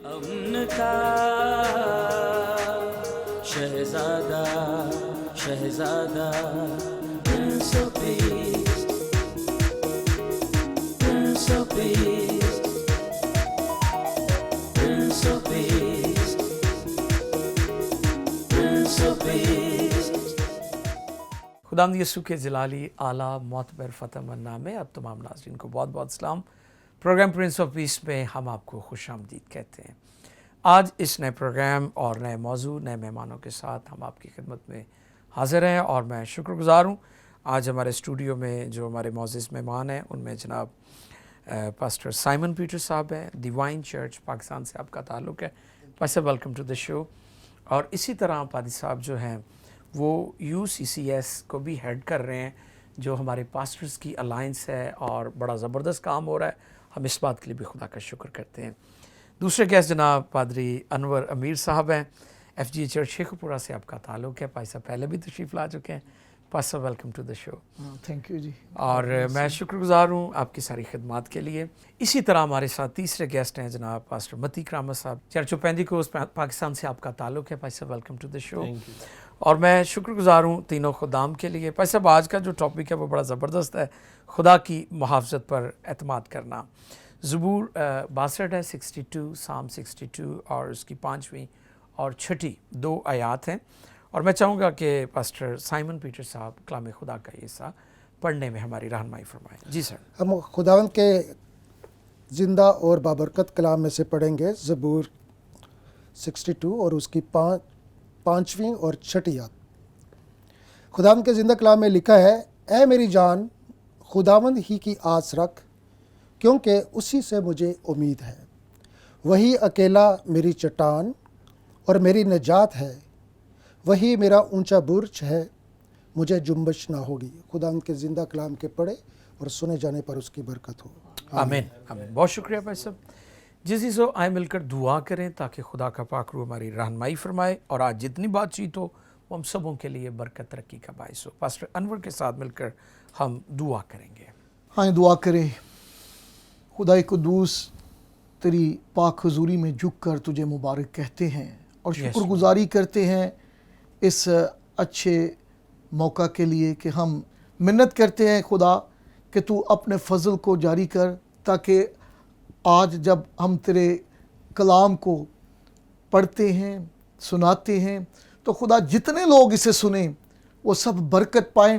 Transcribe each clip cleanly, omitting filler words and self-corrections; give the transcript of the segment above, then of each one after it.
امن کا شہزادہ شہزادہ prince of peace prince of peace prince of peace prince of peace. خداوند یسوع کے جلالی اعلیٰ معتبر فتح منا میں اب تمام ناظرین کو بہت بہت سلام. پروگرام پرنس آف پیس میں ہم آپ کو خوش آمدید کہتے ہیں. آج اس نئے پروگرام اور نئے موضوع نئے مہمانوں کے ساتھ ہم آپ کی خدمت میں حاضر ہیں اور میں شکر گزار ہوں. آج ہمارے اسٹوڈیو میں جو ہمارے معزز مہمان ہیں ان میں جناب پاسٹر سائمن پیٹر صاحب ہیں. ڈیوائن چرچ پاکستان سے آپ کا تعلق ہے. پاسٹر ویلکم ٹو دا شو. اور اسی طرح پادری صاحب جو ہیں وہ UCCS کو بھی ہیڈ کر رہے ہیں جو ہمارے پاسٹرز کی الائنس ہے اور بڑا زبردست کام ہو رہا ہے. ہم اس بات کے لیے بھی خدا کا شکر کرتے ہیں. دوسرے گیسٹ جناب پادری انور امیر صاحب ہیں. FGA چرچ شیخو پورہ سے آپ کا تعلق ہے. پادری صاحب پہلے بھی تشریف لا چکے ہیں. Pastor welcome to the show. Thank you جی. اور میں شکر گزار ہوں آپ کی ساری خدمات کے لیے. اسی طرح ہمارے ساتھ تیسرے گیسٹ ہیں جناب پاسٹر متی کرامت صاحب. چرچ آف پینتیکوست پاکستان سے آپ کا تعلق ہے. پاسٹر ویلکم ٹو دا شو. اور میں شکر گزار ہوں تینوں خدام کے لیے. پاسٹر صاحب آج کا جو ٹاپک ہے وہ بڑا زبردست ہے. خدا کی محافظت پر اعتماد کرنا. زبور 62 ہے 62 سام 62 اور اس کی 5ویں اور 6ٹھی 2 آیات ہیں. اور میں چاہوں گا کہ پاسٹر سائمن پیٹر صاحب کلام خدا کا یہ حصہ پڑھنے میں ہماری رہنمائی فرمائیں. جی سر. ہم خداوند کے زندہ اور بابرکت کلام میں سے پڑھیں گے زبور 62 اور اس کی 5ویں اور 6ٹھی آیات. خداوند کے زندہ کلام میں لکھا ہے، اے میری جان خداوند ہی کی آس رکھ، کیونکہ اسی سے مجھے امید ہے. وہی اکیلا میری چٹان اور میری نجات ہے. وہی میرا اونچا برج ہے، مجھے جنبش نہ ہوگی. خداوند کے زندہ کلام کے پڑھے اور سنے جانے پر اس کی برکت ہو. آمین آمین. بہت شکریہ بھائی صاحب. جس سو آئے مل کر دعا کریں تاکہ خدا کا پاک روح ہماری رہنمائی فرمائے اور آج جتنی بات چیت ہو وہ ہم سبوں کے لیے برکت ترقی کا باعث ہو. پاسٹر انور کے ساتھ مل کر ہم دعا کریں گے. آئیں دعا کریں. خدائے قدوس تیری پاک حضوری میں جھک کر تجھے مبارک کہتے ہیں اور شکر گزاری کرتے ہیں اس اچھے موقع کے لیے کہ ہم منت کرتے ہیں خدا کہ تو اپنے فضل کو جاری کر تاکہ آج جب ہم تیرے کلام کو پڑھتے ہیں سناتے ہیں تو خدا جتنے لوگ اسے سنیں وہ سب برکت پائیں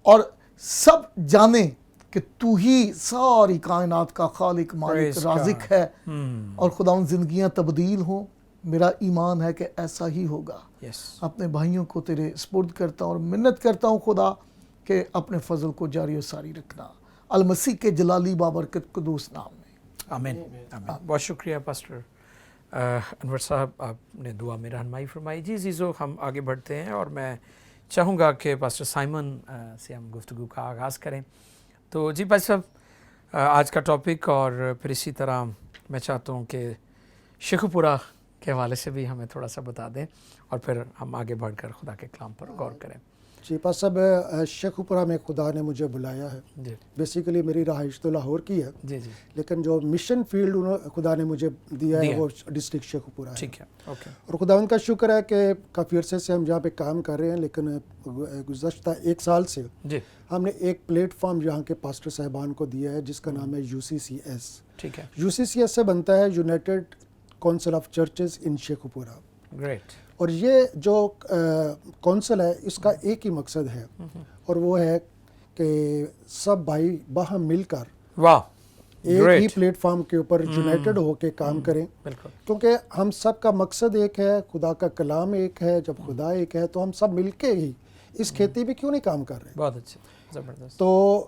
اور سب جانیں کہ تو ہی ساری کائنات کا خالق مالک رازق ہے اور خداوند زندگیاں تبدیل ہوں. میرا ایمان ہے کہ ایسا ہی ہوگا. اپنے بھائیوں کو تیرے سپرد کرتا ہوں اور منت کرتا ہوں خدا کہ اپنے فضل کو جاری و ساری رکھنا المسیح کے جلالی بابرکت قدوس نام میں. آمین آمین. بہت شکریہ پاسٹر انور صاحب، آپ نے دعا میں رہنمائی فرمائی. جی عزیزو ہم آگے بڑھتے ہیں اور میں چاہوں گا کہ پاسٹر سائمن سے ہم گفتگو کا آغاز کریں. تو جی پاسٹر صاحب آج کا ٹاپک اور پھر اسی طرح میں چاہتا ہوں کہ شیخو پورہ کے حوالے سے بھی ہمیں تھوڑا سا بتا دیں اور پھر ہم آگے بڑھ کر خدا کے کلام پر غور کریں. جی پاسٹر صاحب شیخو پورہ میں خدا نے مجھے بلایا ہے. جی بیسیکلی میری رہائش تو لاہور کی ہے. جی جی. لیکن جو مشن فیلڈ خدا نے مجھے دیا ہے وہ ڈسٹرکٹ شیخو پورہ ہے. ٹھیک ہے. اوکے. اور خداوند کا شکر ہے کہ کافی عرصے سے ہم جہاں پہ کام کر رہے ہیں، لیکن گزشتہ 1 سال سے جی ہم نے ایک پلیٹ فارم یہاں کے پاسٹر صاحبان کو دیا ہے جس کا نام ہے UCCS. ٹھیک ہے. UCCS سے بنتا ہے United council of churches in Shekau پورہ. گریٹ. اور یہ جو کونسل ہے اس کا ایک ہی مقصد ہے اور وہ ہے کہ سب بھائی باہم مل کر واہ ایک ہی پلیٹ فارم کے اوپر یونائٹڈ ہو کے کام کریں. کیونکہ ہم سب کا مقصد ایک ہے، خدا کا کلام ایک ہے. جب خدا ایک ہے تو ہم سب مل کے ہی اس کھیتی میں کیوں نہیں کام کر رہے. بہت اچھا، زبردست. تو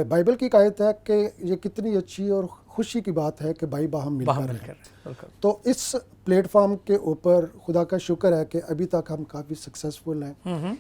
بائبل کی آیت ہے کہ یہ کتنی اچھی اور خوشی کی بات ہے کہ بھائی باہم مل کر. تو اس پلیٹ فارم کے اوپر خدا کا شکر ہے کہ ابھی تک ہم کافی سکسیسفل ہیں.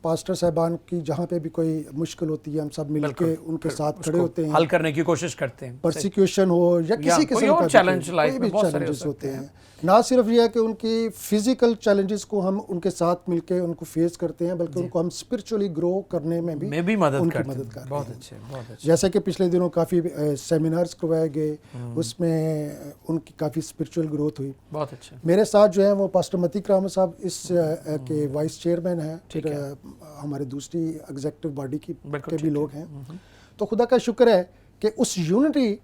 پاسٹر صاحبان کی جہاں پہ بھی کوئی مشکل ہوتی ہے ہم سب مل کے ان کے ساتھ کھڑے ہوتے ہیں، حل کرنے کی کوشش کرتے ہیں. پرسیکیوشن ہو یا کسی کوئی قسم اور کا چیلنج کوئی لائف میں بھی بہت سارے ہو چیلنجز سکتے ہوتے ہیں. نہ صرف یہ ہے کہ ان کی فزیکل چیلنجز کو ہم ان کے ساتھ مل کے ان کو فیس کرتے ہیں، بلکہ ان کو ہم اسپرچولی گرو کرنے میں بھی مدد ان کی کرتے مدد ہیں. کر رہے بہت ہیں. اچھے، بہت اچھے. جیسے کہ پچھلے دنوں کافی سیمینارز کروائے گئے، اس میں ان کی کافی اسپرچول گروتھ ہوئی. بہت اچھا. میرے ساتھ جو ہیں وہ پاسٹر متی کرام صاحب اس کے وائس چیئرمین ہیں، پھر ہمارے دوسری ایگزیکٹو باڈی کے بھی لوگ ہیں. تو خدا کا شکر ہے کہ اس یونٹی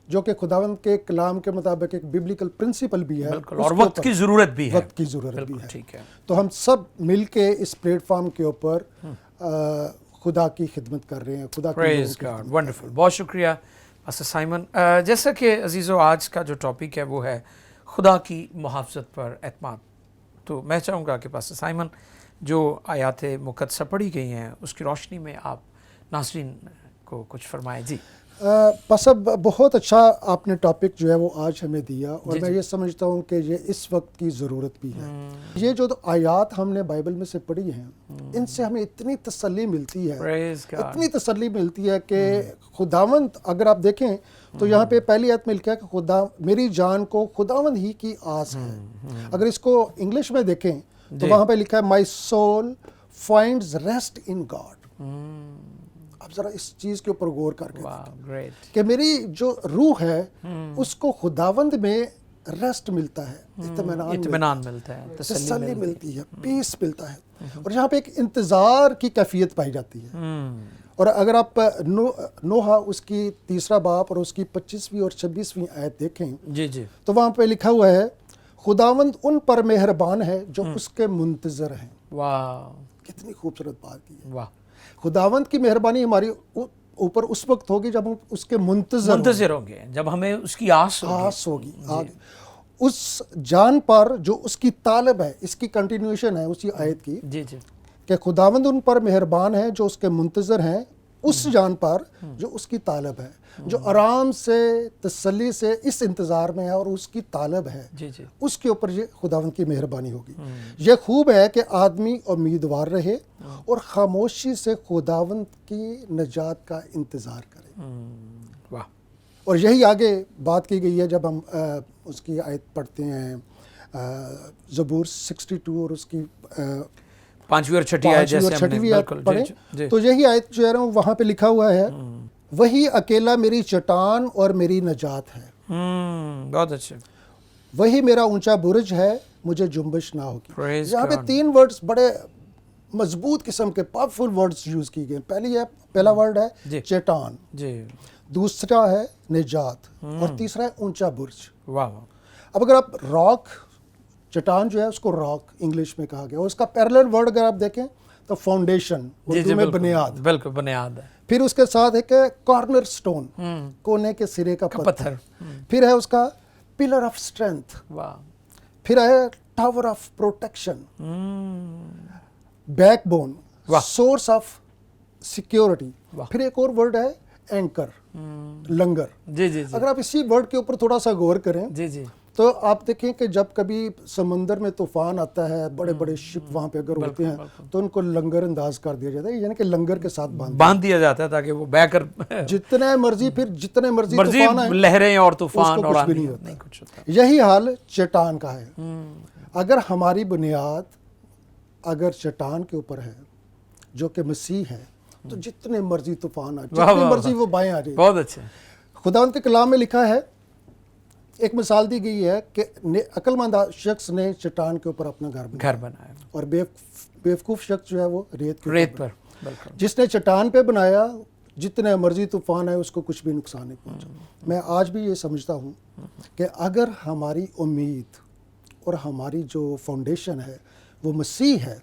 جو کہ خداوند کے کلام کے مطابق ایک ببلیکل پرنسپل بھی ہے، اور وقت کی ضرورت بھی ہے. وقت کی ضرورت بھی ہے. ٹھیک ہے. تو ہم سب مل کے اس پلیٹ فارم کے اوپر خدا کی خدمت کر رہے ہیں. خدا کی پریز گاڈ. ونڈرفل. بہت شکریہ پاسٹر سائمن. جیسا کہ عزیزو آج کا جو ٹاپک ہے وہ ہے خدا کی محافظت پر اعتماد. تو میں چاہوں گا کہ پاسٹر سائمن جو آیات مقدسہ پڑھی گئی ہیں اس کی روشنی میں آپ ناظرین کو کچھ فرمائیں. جی بس اب بہت اچھا آپ نے ٹاپک جو ہے وہ آج ہمیں دیا، اور میں یہ سمجھتا ہوں کہ یہ اس وقت کی ضرورت بھی ہے. یہ جو آیات ہم نے بائبل میں سے پڑھی ہیں ان سے ہمیں اتنی تسلی ملتی ہے، اتنی تسلی ملتی ہے کہ خداوند، اگر آپ دیکھیں تو یہاں پہ پہلی آیت میں لکھا ہے کہ خدا میری جان کو خداوند ہی کی آس ہے. اگر اس کو انگلش میں دیکھیں تو وہاں پہ لکھا ہے my soul finds rest in God. اب ذرا اس چیز کے اوپر غور کر کے کہ میری جو روح ہے اس کو خداوند میں ریسٹ ملتا ہے، اطمینان ملتا ہے، تسلی ملتی ہے، پیس ملتا ہے. اور یہاں پہ ایک انتظار کی کیفیت پائی جاتی ہے. اور اگر آپ نوحہ اس کی 3 باب اور اس کی 25ویں اور 26ویں آیت دیکھیں تو وہاں پہ لکھا ہوا ہے خداوند ان پر مہربان ہے جو اس کے منتظر ہیں. واہ، کتنی خوبصورت بات کی ہے. واہ. خداوند کی مہربانی ہماری اوپر اس وقت ہوگی جب ہم اس کے منتظر ہوں گے، جب ہمیں اس کی آس ہوگی. اس جان پر جو اس کی طالب ہے، اس کی کنٹینیوشن ہے اسی آیت کی کہ خداوند ان پر مہربان ہے جو اس کے منتظر ہیں، اس جان پر جو اس کی طالب ہے، جو آرام سے تسلی سے اس انتظار میں ہے اور اس کی طالب ہے، اس کے اوپر یہ خداوند کی مہربانی ہوگی. یہ خوب ہے کہ آدمی امیدوار رہے اور خاموشی سے خداوند کی نجات کا انتظار کرے. اور یہی آگے بات کی گئی ہے جب ہم اس کی آیت پڑھتے ہیں زبور 62 اور اس کی 5ویں اور 6ویں آیت پڑھیں تو یہی آیت جو ہے نا وہاں پہ لکھا ہوا ہے وہی اکیلا میری چٹان اور میری نجات ہے. بہت اچھے. وہی میرا اونچا برج ہے، مجھے جنبش نہ ہوگی. یہاں پہ 3 ورڈز بڑے مضبوط قسم کے پاورفل ورڈز یوز کی گئے. پہلا ورڈ ہے چٹان، دوسرا ہے نجات، اور تیسرا ہے اونچا برج. اب اگر آپ راک، چٹان جو ہے اس کو راک انگلش میں کہا گیا، اور اس کا پیرلل ورڈ اگر آپ دیکھیں تو فاؤنڈیشن، اردو میں بنیاد. بالکل بنیاد ہے. پھر اس کے ساتھ ایک کارنر سٹون، کونے کے سرے کا پتھر. پھر ہے اس کا پلر آف اسٹرینتھ. پھر ہے tower of protection, back bone, source of security. پھر ایک اور ورڈ ہے اینکر، لنگر. اگر آپ اسی ورڈ کے اوپر تھوڑا سا غور کریں تو آپ دیکھیں کہ جب کبھی سمندر میں طوفان آتا ہے، بڑے بڑے شپ وہاں پہ اگر ہوتے ہیں تو ان کو لنگر انداز کر دیا جاتا ہے، یعنی کہ لنگر کے ساتھ باندھ دیا جاتا ہے تاکہ وہ بہ کر جتنے مرضی طوفان آئے، لہریں اور طوفان اور کچھ بھی نہیں ہوتا. یہی حال چٹان کا ہے. اگر ہماری بنیاد اگر چٹان کے اوپر ہے جو کہ مسیح ہے تو جتنے مرضی طوفان آئے، جتنے مرضی وہ بائیں آ جائے. بہت اچھے. خداوند کے کلام میں لکھا ہے، ایک مثال دی گئی ہے کہ عقل مند شخص نے چٹان کے اوپر اپنا گھر بنایا اور بیوقوف شخص جو ہے وہ ریت پر. جس نے چٹان پہ بنایا جتنے مرضی طوفان آئے اس کو کچھ بھی نقصان نہیں پہنچا. میں آج بھی یہ سمجھتا ہوں کہ اگر ہماری امید اور ہماری جو فاؤنڈیشن ہے وہ مسیح ہے،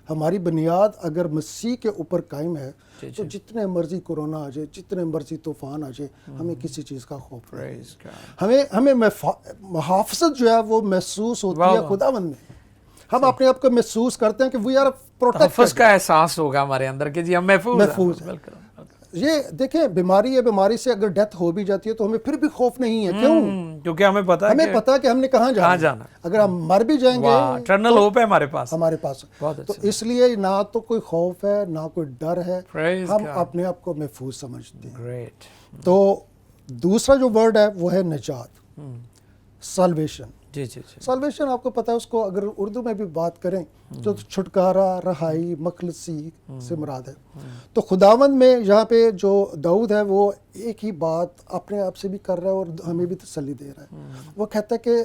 ہماری بنیاد اگر مسیح کے اوپر قائم ہے تو جتنے مرضی کورونا آ جائے، جتنے مرضی طوفان آ جائے، ہمیں کسی چیز کا خوف نہیں. ہمیں محافظت جو ہے وہ محسوس ہوتی ہے خداوند میں. ہم اپنے آپ کو محسوس کرتے ہیں کہ وی آر پروٹیکٹڈ. تحفظ کا احساس ہوگا ہمارے اندر کہ جی ہم محفوظ ہیں. ये देखें बीमारी है, बीमारी से अगर डेथ हो भी जाती है तो हमें फिर भी खौफ नहीं है। क्यों? क्योंकि हमें पता है हमें पता है कि हमने कहाँ जाना है। अगर हम मर भी जाएंगे इटर्नल होप है हमारे पास। बहुत अच्छा। तो इसलिए ना तो कोई खौफ है ना कोई डर है, हम अपने आप को महफूज समझते हैं। ग्रेट। तो दूसरा जो वर्ड है वो है निजात, सल्वेशन। जी जी जी। सल्वेशन आपको पता है, उसको अगर उर्दू में भी बात करें तो छुटकारा, रहाई, मखलसी से मुराद है। तो खुदावंद में यहाँ पे जो दाऊद है वो एक ही बात अपने आप से भी कर रहा है और हमें भी तसल्ली दे रहा है। वो कहता है कि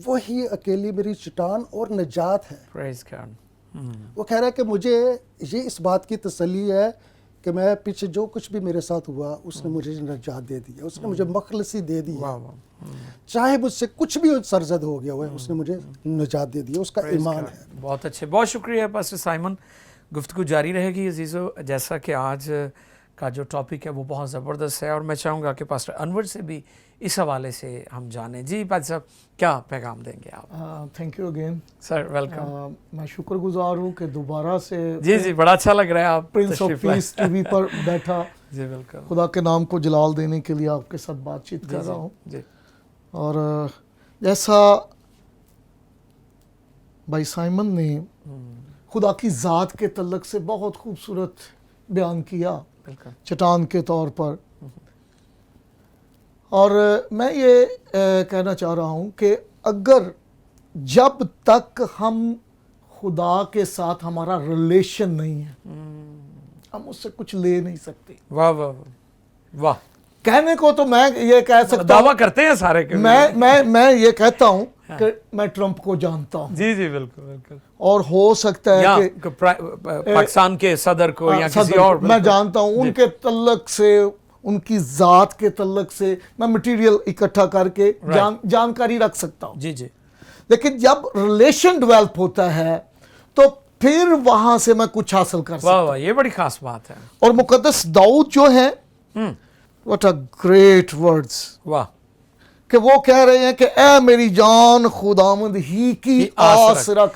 वही अकेली मेरी चट्टान और निजात है। Praise God। वो कह रहा है कि मुझे ये इस बात की तसल्ली है कि मैं पीछे जो कुछ भी मेरे साथ हुआ उसने मुझे निजात दे दी है, उसने मुझे मखलसी दे दी है। चाहे मुझसे कुछ भी सरजद हो गया हुआ है, उसने मुझे निजात दे दी है, उसका ईमान है। बहुत अच्छे, बहुत शुक्रिया पास्टर साइमन। गुफ्तगू जारी रहेगी अजीज़ो, जैसा कि आज का जो टॉपिक है वो बहुत ज़बरदस्त है और मैं चाहूँगा कि पास्टर अनवर से भी इस हवाले से हम जानें। जी पास्टर साहब, क्या पैगाम देंगे आप? Thank you again sir, welcome. मैं शुक्रगुजार हूँ कि दोबारा से जी जी, बड़ा अच्छा लग रहा है आप प्रिंस ऑफ पीस टीवी पर बैठा। जी बिल्कुल। खुदा के नाम को जलाल देने के लिए आपके साथ बातचीत कर रहा हूँ। जी। और जैसा भाई साइमन ने खुदा की ज़ात के तल्लक से बहुत खूबसूरत बयान किया, चट्टान के तौर पर। और मैं ये कहना चाह रहा हूँ कि अगर जब तक हम खुदा के साथ हमारा रिलेशन नहीं है, हम उससे कुछ ले नहीं सकते। वाह वाह वाह। कहने को तो मैं ये कह सकता हूँ, दावा करते हैं सारे के। मैं ये कहता हूँ कि मैं ट्रंप को जानता हूँ। जी जी बिल्कुल बिल्कुल। और हो सकता है कि पाकिस्तान के सदर को या किसी और मैं जानता हूँ, उनके तल्लक से, उनकी ज़ात के तल्लक से मैं मटेरियल इकट्ठा करके जानकारी रख सकता हूँ। जी जी। लेकिन जब रिलेशन डेवलप होता है तो फिर वहां से मैं कुछ हासिल कर सकता हूँ। वाह, ये बड़ी खास बात है। और मुकद्दस दाऊद जो है, व्हाट अ ग्रेट वर्ड्स, वाह, कि वो कह रहे हैं कि ए मेरी जान खुदावंद ही की आस रख।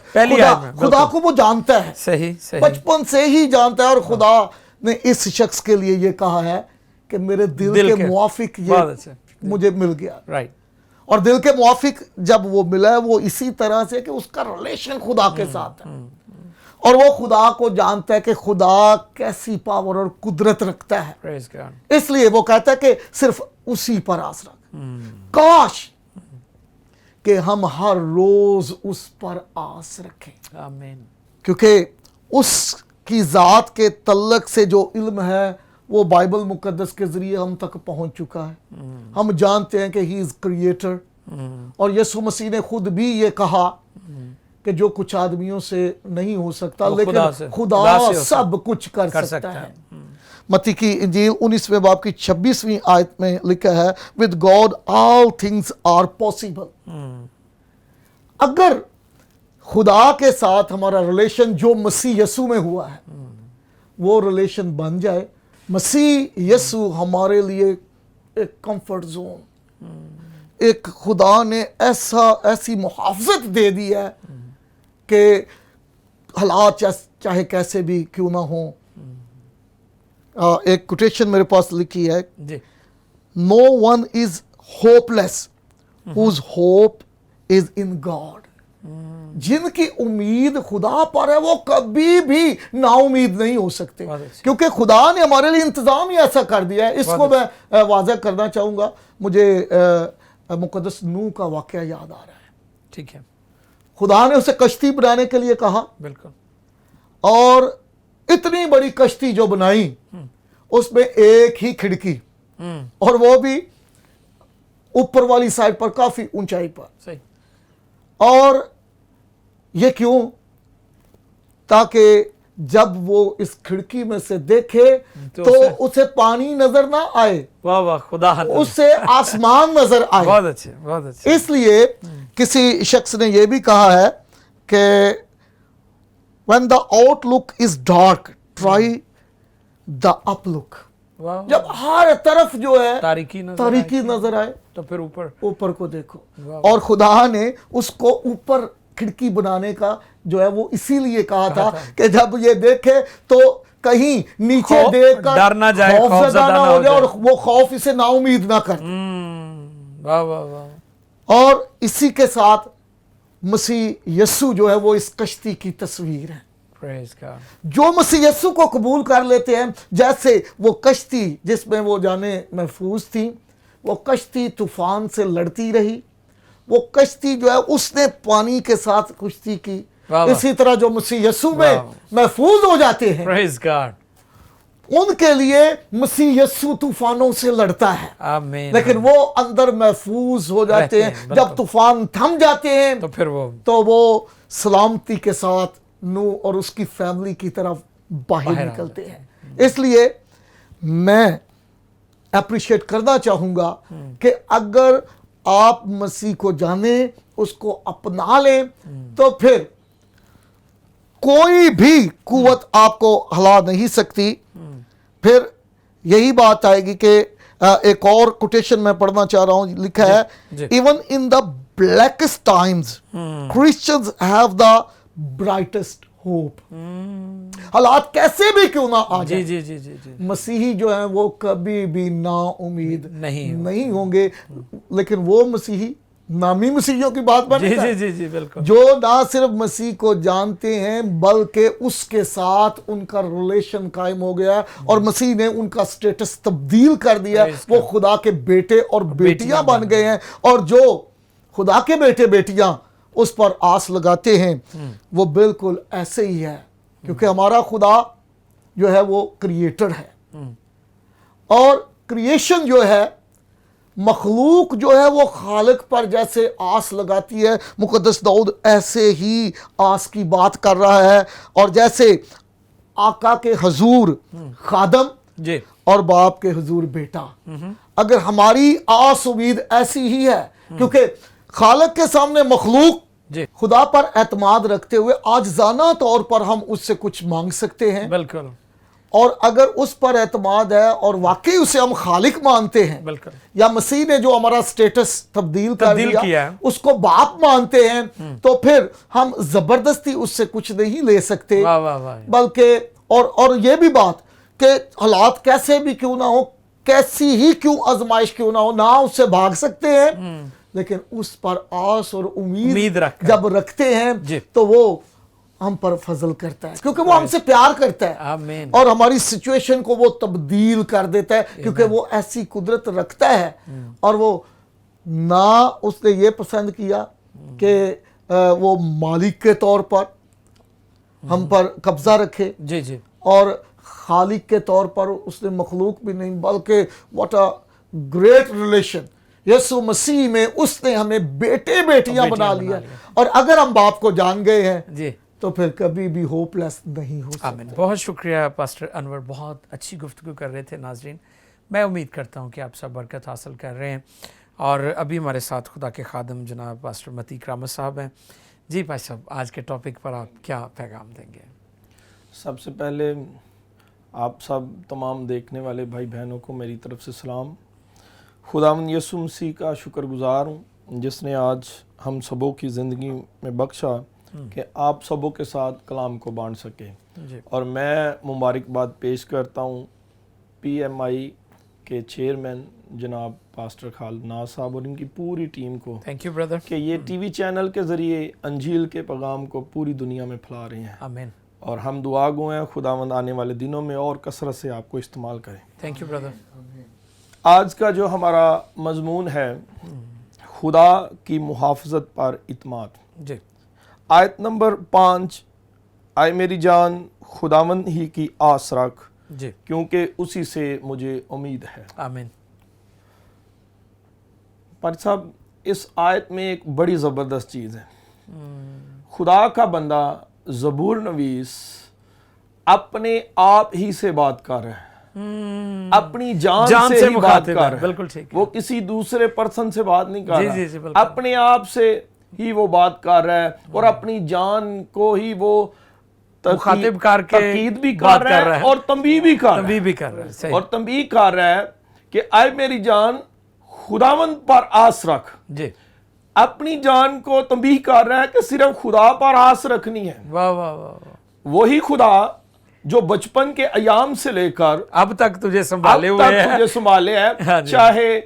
खुदा को वो जानता है, सही सही, बचपन से ही जानता है। और खुदा ने इस शख्स के लिए ये कहा है कि मेरे दिल के मुआफिक ये मुझे मिल गया। राइट। और दिल के मुआफिक जब वो मिला है वो इसी तरह से कि उसका रिलेशन खुदा के साथ है और वो खुदा को जानता है कि खुदा कैसी पावर और कुदरत रखता है। इसलिए वो कहता है कि सिर्फ उसी पर आस रख। काश कि हम हर रोज उस पर आस रखें। आमीन। क्योंकि उसकी ज़ात के तल्लक से जो इल्म है वो बाइबल मुकद्दस के ज़रिए हम तक पहुंच चुका है। हम जानते हैं कि ही इज़ क्रिएटर। और यीशु मसीह ने खुद भी ये कहा कि जो कुछ आदमियों से नहीं हो सकता लेकिन खुदा सब कुछ कर सकता है। मत्ती की इंजील 19वें बाब की 26वीं आयत में लिखा है, with God all things are possible. अगर खुदा के साथ हमारा रिलेशन जो मसीह यीशु में हुआ है वो रिलेशन बन जाए, मसीह यीशु हमारे लिए एक कंफर्ट जोन, एक खुदा ने ऐसी मुहाफ़ज़त दे दी है कि हालात चाहे कैसे भी क्यों ना हो। एक कोटेशन मेरे पास लिखी है, no one is hopeless whose hope is in God. जिनकी उम्मीद खुदा पर है वो कभी भी नाउमीद नहीं हो सकते, क्योंकि खुदा ने हमारे लिए इंतजाम ही ऐसा कर दिया है। इसको मैं वाज़ह करना चाहूँगा। मुझे मुकद्दस नूह का वाक़या याद आ रहा है। ठीक है। खुदा ने उसे कश्ती बनाने के लिए कहा, बिल्कुल, और इतनी बड़ी कश्ती जो बनाई उसमें एक ही खिड़की, और वो भी ऊपर वाली साइड पर, काफी ऊंचाई पर। सही। और ये क्यों? ताकि जब वो इस खिड़की में से देखे तो उसे पानी नजर ना आए। वाह वाह, खुदा, उससे आसमान नजर आए। बहुत अच्छे, बहुत अच्छे। इसलिए किसी शख्स ने यह भी कहा है कि when the outlook is dark try the uplook। जब हर तरफ जो है तारीकी नजर आए तो फिर ऊपर को देखो। और खुदा ने उसको ऊपर खिड़की बनाने का जो है वो इसीलिए कहा था कि जब ये देखे तो कहीं नीचे देखकर डर ना जाए, खौफज़दा ना हो जाए और वो खौफ इसे नाउमीद ना कर। वाह वाह वाह। और इसी के साथ मसीह यस्सु जो है वो इस कश्ती की तस्वीर है। Praise God. जो मसीह यस्सु को कबूल कर लेते हैं, जैसे वो कश्ती जिसमें वो जाने महफूज थी, वो कश्ती तूफान से लड़ती रही, वो कश्ती जो है उसने पानी के साथ कुश्ती की, वाह वाह। इसी तरह जो मसीह यस्सु में वाह। महफूज हो जाते हैं, Praise God. उनके लिए मसीह यस्सु तूफानों से लड़ता है, आमीन। लेकिन वो अंदर महफूज हो जाते रहते हैं। हैं, जब बिल्कुल। तूफान थम जाते हैं तो फिर तो वो सलामती के साथ नूह और उसकी फैमिली की तरफ बाहर बाहर आ निकलते हैं। इसलिए मैं अप्रिशिएट करना चाहूंगा कि अगर आप मसीह को जाने, उसको अपना लें, तो फिर कोई भी कुव्वत आपको हिला नहीं सकती। फिर यही बात आएगी कि एक और कोटेशन मैं पढ़ना चाह रहा हूं, लिखा है, जी। Even in the blackest times Christians have the brightest hope. हालात कैसे भी क्यों ना आ जी जाए, जी जी जी जी मसीही जो है वो कभी भी ना उम्मीद नहीं होंगे। लेकिन वो मसीही नामी मसीहियों की बात बन जी जी जी जी बिल्कुल। जो ना सिर्फ मसीह को जानते हैं बल्कि उसके साथ उनका रिलेशन कायम हो गया और मसीह ने उनका स्टेटस तब्दील कर दिया। Praise वो God। खुदा के बेटे और बेटियां बेटियां बन गए हैं, और जो खुदा के बेटे बेटियां उस पर आस लगाते हैं वो बिल्कुल ऐसे ही है, क्योंकि हमारा खुदा जो है वो क्रिएटर है, और क्रिएशन जो है, मखलूक जो है वो खालिक पर जैसे आस लगाती है, मुकद्दस दाऊद ऐसे ही आस की बात कर रहा है। और जैसे आका के हुजूर खादम जी और बाप के हुजूर बेटा, अगर हमारी आस उम्मीद ऐसी ही है, क्योंकि खालिक के सामने मखलूक जी खुदा पर एतमाद रखते हुए आजिज़ाना तौर पर हम उससे कुछ मांग सकते हैं, बिल्कुल और अगर उस पर एतमाद है और वाकई उसे हम खालिक मानते हैं, बिल्कुल, या मसीह ने जो हमारा स्टेटस तब्दील कर किया दिया है, उसको बाप मानते हैं, तो फिर हम जबरदस्ती उससे कुछ नहीं ले सकते। वाह वाह वाह। बल्कि और ये भी बात कि हालात कैसे भी क्यों ना हो, कैसी ही क्यों आजमाइश क्यों ना हो, ना उससे भाग सकते हैं, लेकिन उस पर आस और उम्मीद रखकर जब रखते जी। हैं तो वो हम पर फजल करता है, क्योंकि वो हमसे प्यार करता है, आमीन। और हमारी सिचुएशन को वो तब्दील कर देता है, क्योंकि वो ऐसी कुदरत रखता है। और वो ना उसने ये पसंद किया कि वो मालिक के तौर पर हम पर कब्जा रखे, जी जी और खालिक के तौर पर उसने मखलूक भी नहीं, बल्कि व्हाट अ ग्रेट रिलेशन यीशु मसीह में उसने हमें बेटे बेटियां बना लिया। और अगर हम बाप को जान गए हैं जी तो फिर कभी भी होपलेस नहीं हो सकता। आमीन। बहुत शुक्रिया पास्टर अनवर, बहुत अच्छी गुफ्तगू कर रहे थे नाजरीन। मैं उम्मीद करता हूँ कि आप सब बरकत हासिल कर रहे हैं। और अभी हमारे साथ खुदा के खादम जनाब पास्टर मती करामत साहब हैं। जी भाई साहब, आज के टॉपिक पर आप क्या पैगाम देंगे? सबसे पहले आप सब तमाम देखने वाले भाई बहनों को मेरी तरफ से सलाम। खुदावंद यीशु मसीह का शुक्रगुजार हूँ जिसने आज हम सबों की ज़िंदगी में बख्शा कि आप सबों के साथ कलाम को बांट सके। जी और मैं मुबारकबाद पेश करता हूँ PMI के चेयरमैन जनाब पास्टर खालिद नाज साहब और इनकी पूरी टीम को, थैंक यू ब्रदर, कि ये TV चैनल के ज़रिए अंजील के पैगाम को पूरी दुनिया में फैला रहे हैं। आमीन। और हम दुआ गो हैं खुदावंद आने वाले दिनों में और कसरत से आपको इस्तेमाल करें। Thank you brother. आज का जो हमारा मजमून है, खुदा की मुहाफ़ज़त पर इत्माद। जी आयत नंबर 5, आए मेरी जान खुदावंद ही की आस रख, जी क्योंकि उसी से मुझे उम्मीद है। आमीन। पर साहब, इस आयत में एक बड़ी ज़बरदस्त चीज़ है। खुदा का बंदा ज़बूर नवीस अपने आप ही से बात कर रहा है, अपनी जान से ही बात मुखातिब कर है, रहा है। बिल्कुल ठीक है। वो किसी दूसरे पर्सन से बात नहीं कर जी, रहा, जी, जी, बिल्कुल। अपने आप से ही वो बात कर रहा है, और अपनी जान को ही वो मुखातिब करके तकीद भी बात कर रहा है और तंबीह भी कर रहा तभी है, भी कर रहा है। सही। और तंबीह कर रहा है कि आए मेरी जान खुदावंद पर आस रख, जी अपनी जान को तंबीह कर रहा है कि सिर्फ खुदा पर आस रखनी है। वाह वाह वाह वाह। वही खुदा जो बचपन के अयाम से लेकर अब तक तुझे संभाले अब हुए तक तुझे है। संभाले हाँ है। जी। चाहे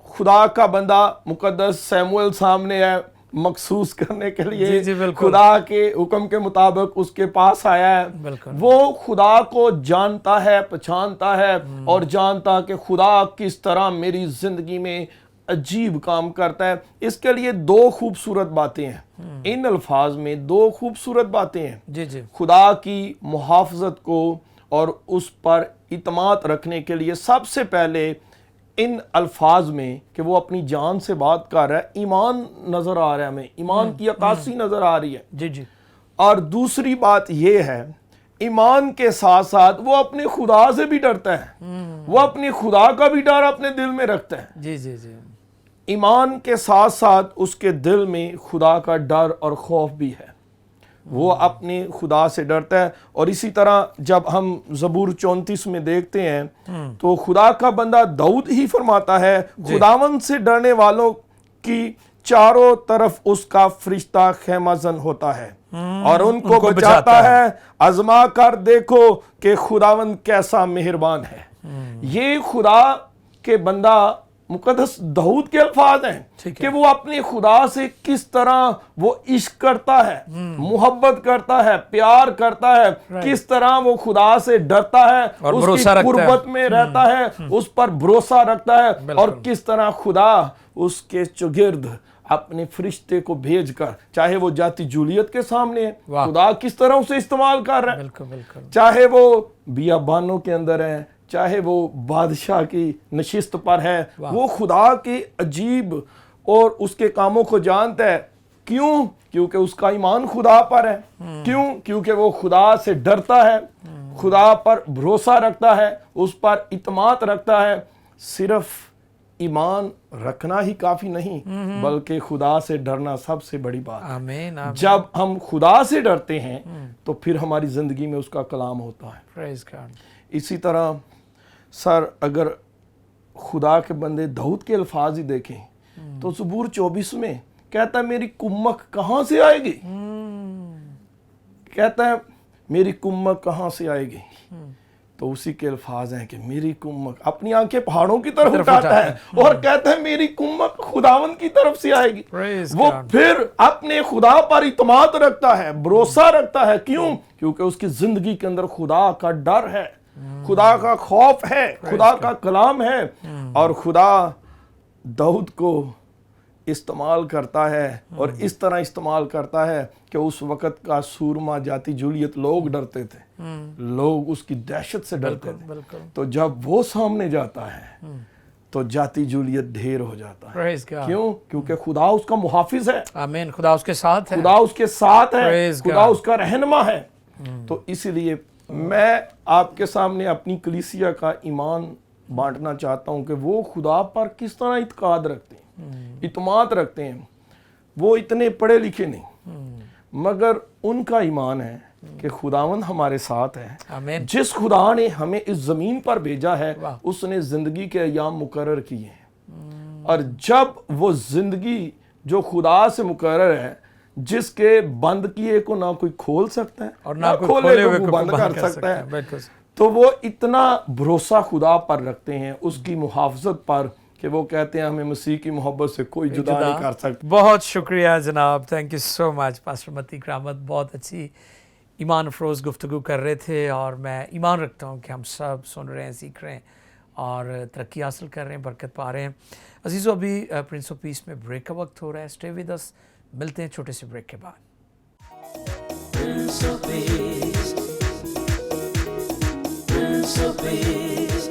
खुदा का बंदा मुकद्दस सैमुअल सामने है मखसूस करने के लिए, जी, जी, बिल्कुल। खुदा के हुक्म के मुताबिक उसके पास आया है, बिल्कुल। वो खुदा को जानता है, पहचानता है और जानता कि खुदा किस तरह मेरी जिंदगी में अजीब काम करता है। इसके लिए दो खूबसूरत बातें हैं, इन अल्फाज में दो खूबसूरत बातें हैं। जी जी खुदा की मुहाफ़ज़त को और उस पर इत्मीनान रखने के लिए सबसे पहले इन अल्फाज में कि वो अपनी जान से बात कर रहा है, ईमान नज़र आ रहा है, हमें ईमान की अक्कासी नज़र आ रही है। जी जी और दूसरी बात ये है, ईमान के साथ साथ वो अपने खुदा से भी डरता है, वो अपने खुदा का भी डर अपने दिल में रखता है। जी जी जी ईमान के साथ साथ उसके दिल में खुदा का डर और खौफ भी है, वो अपने खुदा से डरता है। और इसी तरह जब हम ज़बूर 34 में देखते हैं तो खुदा का बंदा दाऊद ही फरमाता है, खुदावन से डरने वालों की चारों तरफ उसका फरिश्ता खेमाजन होता है और उनको बचाता है। आजमा कर देखो कि खुदावन कैसा मेहरबान है। ये खुदा के बंदा मुकद्दस दाऊद के अल्फाज हैं कि वो अपने खुदा से किस तरह वो इश्क करता है, मोहब्बत करता है, प्यार करता है, किस तरह वो खुदा से डरता है और उसकी भरोसा रखता है। कुर्बत में रहता है, उस पर भरोसा रखता है और किस तरह खुदा उसके चौगिर्द अपने फरिश्ते को भेजकर, चाहे वो जाति जूलियत के सामने है, वाह। खुदा किस तरह उसे इस्तेमाल कर रहा है, बिल्कुल बिल्कुल चाहे वो बियाबानों के अंदर है, चाहे वो बादशाह की नशिस्त पर है, वो खुदा के अजीब और उसके कामों को जानता है। क्यों? क्योंकि उसका ईमान खुदा पर है। क्यों? क्योंकि वो खुदा से डरता है, खुदा पर भरोसा रखता है, उस पर इत्मीनान रखता है। सिर्फ ईमान रखना ही काफी नहीं, बल्कि खुदा से डरना सबसे बड़ी बात है। आमीन आमीन। जब हम खुदा से डरते हैं तो फिर हमारी जिंदगी में उसका कलाम होता है। Praise God. इसी तरह सर अगर खुदा के बंदे दाऊद के अल्फाज ही देखें तो ज़बूर 24 में कहता है मेरी कुम्मक कहाँ से आएगी, कहता है मेरी कुम्मक कहाँ से आएगी, तो उसी के अल्फाज हैं कि मेरी कुम्मक, अपनी आंखें पहाड़ों की तरफ उठाता है और कहता है मेरी कुम्मक खुदावन की तरफ से आएगी। Praise वो God. फिर अपने खुदा पर इत्मीनान रखता है, भरोसा रखता है। क्यों? क्योंकि उसकी जिंदगी के अंदर खुदा का डर है, खुदा का खौफ है, खुदा का कलाम है। और खुदा दाऊद को इस्तेमाल करता है और इस तरह इस्तेमाल करता है कि उस वक़्त का सूरमा जाति जूलियत लोग डरते थे, लोग उसकी दहशत से डरते थे। बिल्कुल। तो जब वो सामने जाता है तो जाति जूलियत ढेर हो जाता है। Praise God. क्यों? क्योंकि खुदा उसका मुहाफिज है, आमीन। खुदा उसके साथ है। खुदा उसके साथ है, Praise खुदा God. उसका रहनुमा है। तो इसीलिए मैं आपके सामने अपनी कलीसिया का ईमान बांटना चाहता हूं कि वो खुदा पर किस तरह इत्मीनान रखते हैं, इत्मीनान रखते हैं। वो इतने पढ़े लिखे नहीं, मगर उनका ईमान है कि खुदावंद हमारे साथ है। आमीन। जिस खुदा ने हमें इस ज़मीन पर भेजा है वाह। उसने ज़िंदगी के अयाम मुकर्रर किए हैं। और जब वो ज़िंदगी जो खुदा से मुकर्रर है, जिसके बंद किए को ना कोई खोल सकता है और ना कोई खोले खोले को हुए कोई को बंद कर सकता है, बिल्कुल। तो वो इतना भरोसा खुदा पर रखते हैं, उसकी मुहाफ़ज़त पर, कि वो कहते हैं हमें मसीह की मोहब्बत से कोई जुदा नहीं कर सकता। बहुत शुक्रिया जनाब, thank you so much. Pastor मती करामत बहुत अच्छी ईमान अफरोज़ गुफ्तगू कर रहे थे और मैं ईमान रखता हूँ कि हम सब सुन रहे हैं, सीख रहे हैं और तरक्की हासिल कर रहे हैं, बरकत पा रहे हैं। अजीज़ों, अभी प्रिंस ऑफ पीस में ब्रेक का वक्त हो रहा है। स्टे विद अस, मिलते हैं छोटे से ब्रेक के बाद। Prince of Peace, Prince of Peace,